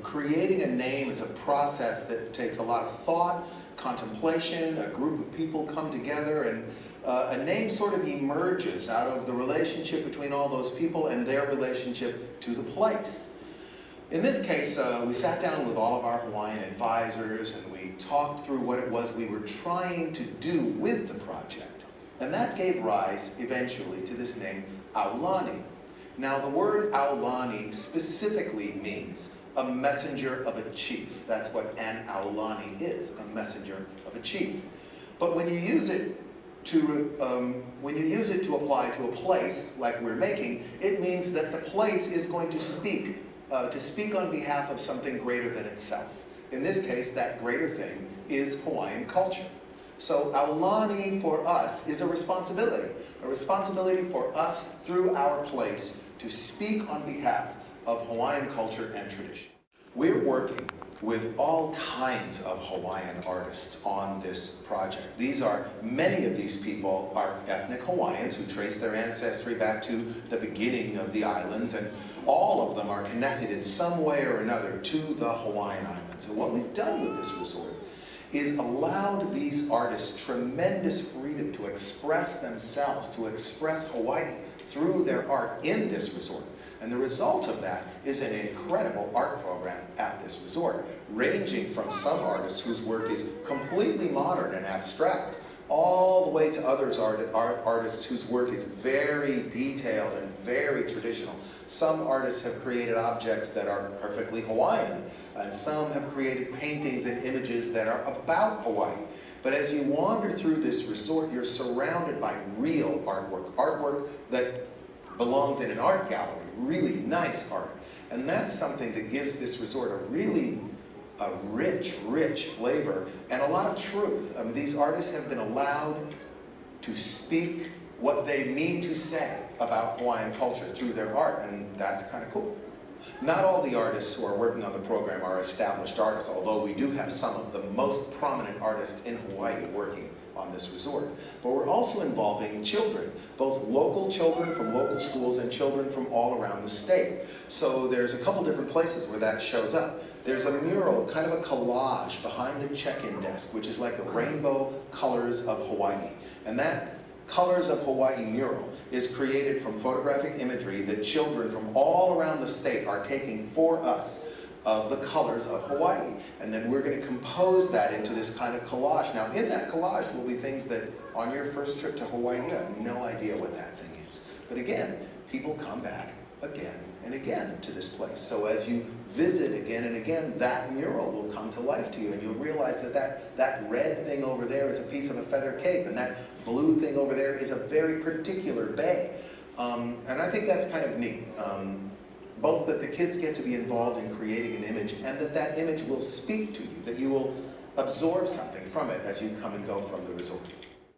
Creating a name is a process that takes a lot of thought, contemplation. A group of people come together, and a name sort of emerges out of the relationship between all those people and their relationship to the place. In this case, we sat down with all of our Hawaiian advisors and we talked through what it was we were trying to do with the project. And that gave rise, eventually, to this name, Aulani. Now, the word Aulani specifically means a messenger of a chief. That's what an Aulani is, a messenger of a chief. But when you use it to apply to a place like we're making, it means that the place is going to speak on behalf of something greater than itself. In this case, that greater thing is Hawaiian culture. So Aulani for us is a responsibility for us through our place to speak on behalf of Hawaiian culture and tradition. We're working with all kinds of Hawaiian artists on this project. Many of these people are ethnic Hawaiians who trace their ancestry back to the beginning of the islands, and all of them are connected in some way or another to the Hawaiian Islands. And what we've done with this resort is allowed these artists tremendous freedom to express themselves, to express Hawaii through their art in this resort. And the result of that is an incredible art program at this resort, ranging from some artists whose work is completely modern and abstract, all the way to others artists whose work is very detailed and very traditional. Some artists have created objects that are perfectly Hawaiian, and some have created paintings and images that are about Hawaii. But as you wander through this resort, you're surrounded by real artwork that belongs in an art gallery, really nice art. And that's something that gives this resort a rich flavor and a lot of truth. I mean, these artists have been allowed to speak what they mean to say about Hawaiian culture through their art, and that's kind of cool. Not all the artists who are working on the program are established artists, although we do have some of the most prominent artists in Hawaii working on this resort. But we're also involving children, both local children from local schools and children from all around the state. So there's a couple different places where that shows up. There's a mural, kind of a collage behind the check-in desk, which is like the rainbow colors of Hawaii. And that Colors of Hawaii mural is created from photographic imagery that children from all around the state are taking for us of the colors of Hawaii. And then we're going to compose that into this kind of collage. Now, in that collage will be things that on your first trip to Hawaii, you have no idea what that thing is. But again, people come back again and again to this place. So as you visit again and again, that mural will come to life to you, and you'll realize that red thing over there is a piece of a feather cape, and that blue thing over there is a very particular bay. And I think that's kind of neat. Both that the kids get to be involved in creating an image, and that image will speak to you, that you will absorb something from it as you come and go from the resort.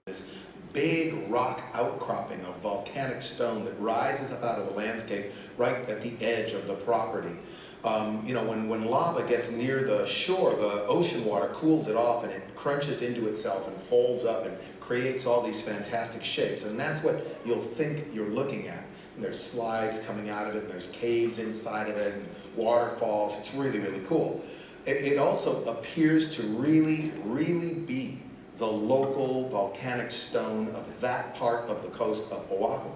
This big rock outcropping of volcanic stone that rises up out of the landscape right at the edge of the property. You know, when lava gets near the shore, the ocean water cools it off and it crunches into itself and folds up and creates all these fantastic shapes. And that's what you'll think you're looking at. And there's slides coming out of it, and there's caves inside of it, and waterfalls. It's really, really cool. It also appears to really, really be the local volcanic stone of that part of the coast of Oahu.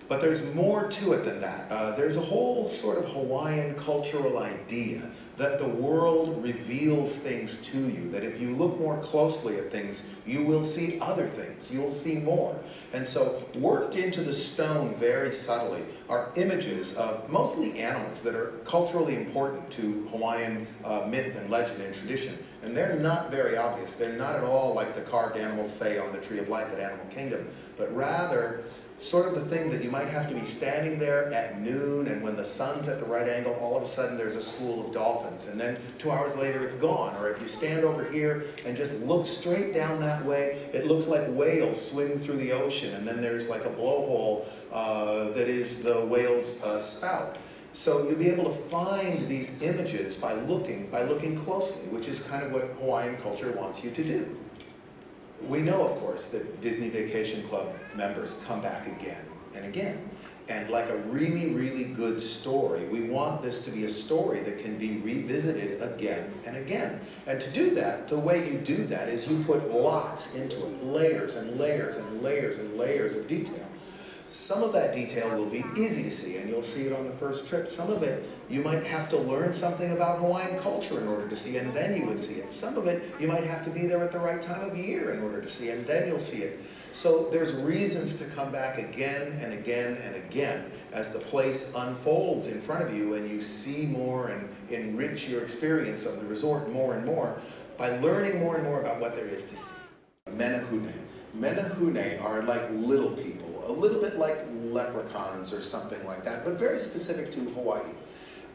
But there's more to it than that. There's a whole sort of Hawaiian cultural idea that the world reveals things to you, that if you look more closely at things, you will see other things, you'll see more. And so worked into the stone very subtly are images of mostly animals that are culturally important to Hawaiian myth and legend and tradition. And they're not very obvious. They're not at all like the carved animals, say, on the Tree of Life at Animal Kingdom, but rather sort of the thing that you might have to be standing there at noon, and when the sun's at the right angle, all of a sudden there's a school of dolphins, and then 2 hours later it's gone. Or if you stand over here and just look straight down that way, it looks like whales swimming through the ocean, and then there's like a blowhole that is the whale's spout. So you'll be able to find these images by looking closely, which is kind of what Hawaiian culture wants you to do. We know, of course, that Disney Vacation Club members come back again and again. And like a really, really good story, we want this to be a story that can be revisited again and again. And to do that, the way you do that is you put lots into it, layers and layers and layers and layers of detail. Some of that detail will be easy to see, and you'll see it on the first trip. Some of it, you might have to learn something about Hawaiian culture in order to see, and then you would see it. Some of it, you might have to be there at the right time of year in order to see, and then you'll see it. So there's reasons to come back again and again and again as the place unfolds in front of you, and you see more and enrich your experience of the resort more and more by learning more and more about what there is to see. Menehune. Menehune are like little people, a little bit like leprechauns or something like that, but very specific to Hawaii.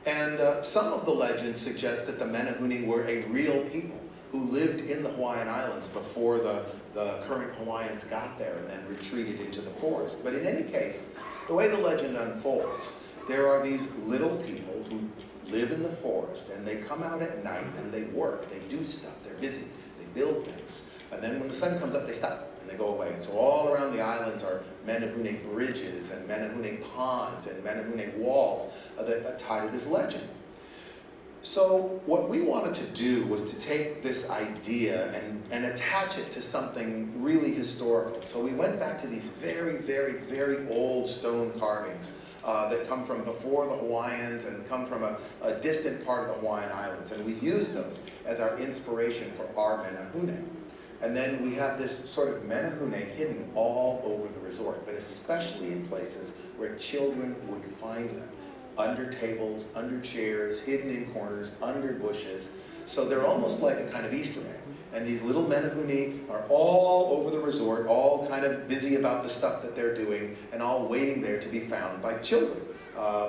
And some of the legends suggest that the Menehune were a real people who lived in the Hawaiian Islands before the current Hawaiians got there and then retreated into the forest. But in any case, the way the legend unfolds, there are these little people who live in the forest, and they come out at night and they work, they do stuff, they're busy, they build things. And then when the sun comes up, they stop and they go away. And so all around the islands are Menehune bridges and Menehune ponds and Menehune walls that tie to this legend. So what we wanted to do was to take this idea and attach it to something really historical. So we went back to these very, very, very old stone carvings that come from before the Hawaiians and come from a distant part of the Hawaiian Islands. And we used those as our inspiration for our Menehune. And then we have this sort of Menehune hidden all over the resort, but especially in places where children would find them. Under tables, under chairs, hidden in corners, under bushes. So they're almost like a kind of Easter egg. And these little Menehune are all over the resort, all kind of busy about the stuff that they're doing, and all waiting there to be found by children,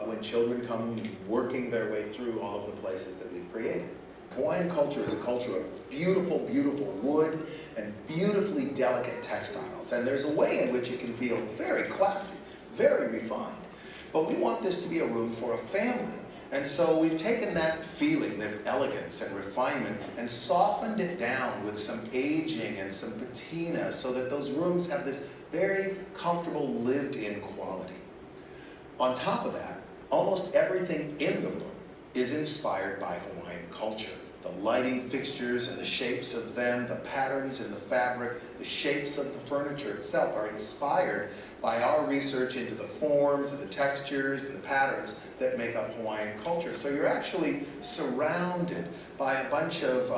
when children come working their way through all of the places that we've created. Hawaiian culture is a culture of beautiful, beautiful wood and beautifully delicate textiles. And there's a way in which it can feel very classy, very refined. But we want this to be a room for a family. And so we've taken that feeling of elegance and refinement and softened it down with some aging and some patina so that those rooms have this very comfortable lived-in quality. On top of that, almost everything in the room is inspired by Hawaiian culture. The lighting fixtures and the shapes of them, the patterns in the fabric, the shapes of the furniture itself are inspired by our research into the forms and the textures and the patterns that make up Hawaiian culture. So you're actually surrounded by a bunch of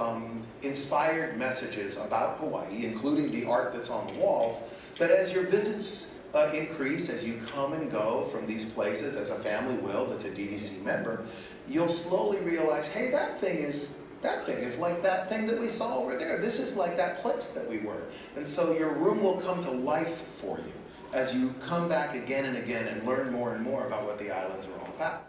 inspired messages about Hawaii, including the art that's on the walls, that as your visits increase, as you come and go from these places, as a family will that's a DVC member, you'll slowly realize, hey, that thing is like that thing that we saw over there. This is like that place that we were. And so your room will come to life for you as you come back again and again and learn more and more about what the islands are all about.